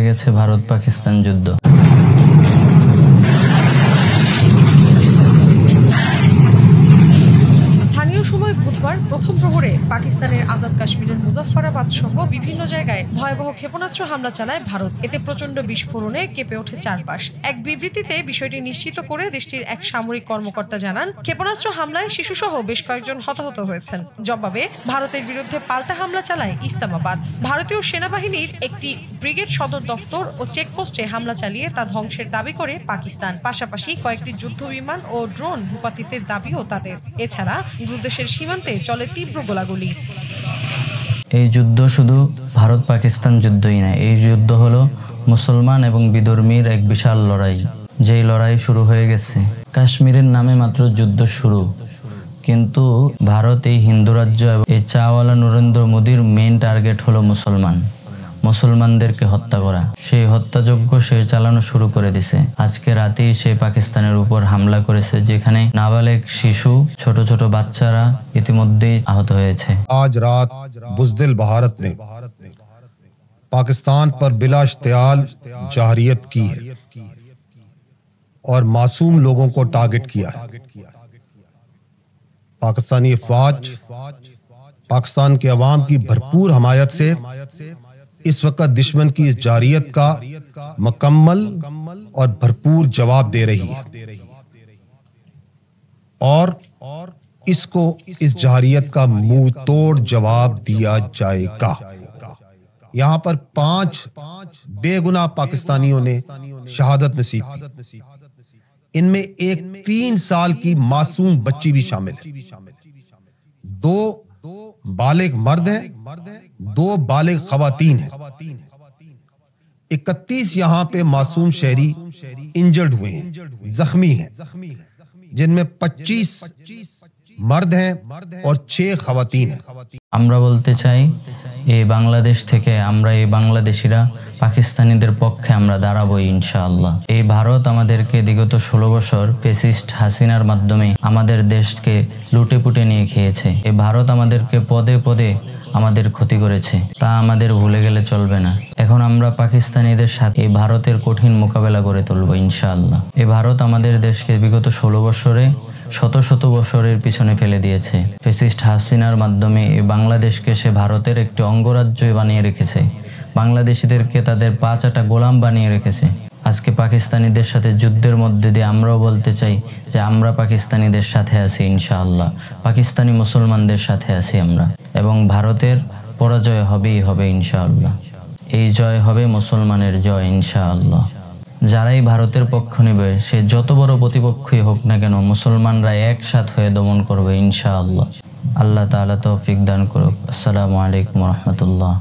গেছে ভারত পাকিস্তান যুদ্ধ। স্থানীয় সময় বুধবার প্রথম প্রহরে পাকিস্তানের আজাদ কাশ্মীরের মুজাফফরাবাদ সহ বিভিন্ন জায়গায় ভয়াবহ ক্ষেপণাস্ত্র হামলা চালায় ভারত। এতে প্রচণ্ড বিস্ফোরণে কেঁপে ওঠে চারপাশ। এক বিবৃতিতে বিষয়টি নিশ্চিত করে দেশটির এক সামরিক কর্মকর্তা জানান, ক্ষেপণাস্ত্র হামলায় শিশুসহ বেশ কয়েকজন হতাহত হয়েছেন। জবাবে ভারতের বিরুদ্ধে পাল্টা হামলা চালায় ইসলামাবাদ। ভারতীয় সেনাবাহিনীর একটি ব্রিগেড সদর দফতর ও চেকপোস্টে হামলা চালিয়ে তা ধ্বংসের দাবি করে পাকিস্তান। পাশাপাশি কয়েকটি যুদ্ধ বিমান ও ড্রোন ভূপাতিতের দাবিও তাদের। এছাড়া দুদেশের সীমান্তে চলে তীব্র গোলাগুলি। এই যুদ্ধ শুধু ভারত পাকিস্তান যুদ্ধই নয়, এই যুদ্ধ হলো মুসলমান এবং বিধর্মীর এক বিশাল লড়াই। যেই লড়াই শুরু হয়ে গেছে, কাশ্মীরের নামে মাত্র যুদ্ধ শুরু, কিন্তু ভারত এই হিন্দু রাজ্য এবং এই চাওয়ালা নরেন্দ্র মোদীর মেইন টার্গেট হলো মুসলমানদেরকে হত্যা করা। সেই হত্যাযজ্ঞ সে চালানো শুরু করে দিছে। আজকে রাতেই সে পাকিস্তানের উপর হামলা করেছে, যেখানে নাবালেগ শিশু, ছোট ছোট বাচ্চারা ইতিমধ্যেই আহত হয়েছে। আজ রাত বুজদিল भारत ने पाकिस्तान पर बिला इश्तियाल जाहिरियत की है और मासूम लोगों को टारगेट किया है। पाकिस्तानी फौज पाकिस्तान के अवाम की भरपूर हमायत से इस वक्त दुश्मन की इस जारियत का मुकम्मल और भरपूर जवाब दे रही है और इसको इस जारियत का मुंह तोड़ जवाब दिया जाएगा। यहां पर 5 बेगुनाह पाकिस्तानियों ने शहादत नसीब की। इनमें एक 3 साल की मासूम बच्ची भी शामिल है। 2 बालिग मर्द हैं, 2 बालिग खवातीन हैं। 31 यहां पे मासूम शहरी इंजर्ड हुए हैं, जख्मी हैं, जिनमें 25 मर्द हैं और 6 खवातीन हैं। আমরা বলতে চাই, এই বাংলাদেশ থেকে আমরা এই বাংলাদেশিরা পাকিস্তানিদের পক্ষে আমরা দাঁড়াবো ইনশাআল্লাহ। এই ভারত আমাদেরকে বিগত 16 বছর ফ্যাসিস্ট হাসিনার মাধ্যমে আমাদের দেশকে লুটে পুটে নিয়ে খেয়েছে। এই ভারত আমাদেরকে পদে পদে আমাদের ক্ষতি করেছে, তা আমাদের ভুলে গেলে চলবে না। এখন আমরা পাকিস্তানিদের সাথে এই ভারতের কঠিন মোকাবেলা করে তুলব ইনশাআল্লাহ। এই ভারত আমাদের দেশকে বিগত 16 বছরে শত বছরের পিছনে ফেলে দিয়েছে। ফ্যাসিস্ট হাসিনার মাধ্যমে এই বাংলাদেশকে সে ভারতের একটি অঙ্গরাজ্য বানিয়ে রেখেছে। বাংলাদেশিদেরকে তাদের পা চাটা গোলাম বানিয়ে রেখেছে। আজকে পাকিস্তানিদের সাথে যুদ্ধের মধ্যে দিয়ে আমরাও বলতে চাই যে আমরা পাকিস্তানিদের সাথে আছি ইনশাআল্লাহ, পাকিস্তানি মুসলমানদের সাথে আছি আমরা, এবং ভারতের পরাজয় হবেই হবে ইনশাআল্লাহ। এই জয় হবে মুসলমানের জয় ইনশাআল্লাহ। যারাই ভারতের পক্ষ নেবে, সে যত বড় প্রতিপক্ষই হোক না কেন, মুসলমানরা একসাথ হয়ে দমন করবে ইনশাআল্লাহ। আল্লাহ তাআলা তৌফিক দান করুক। আসসালামু আলাইকুম ওয়া রাহমাতুল্লাহ।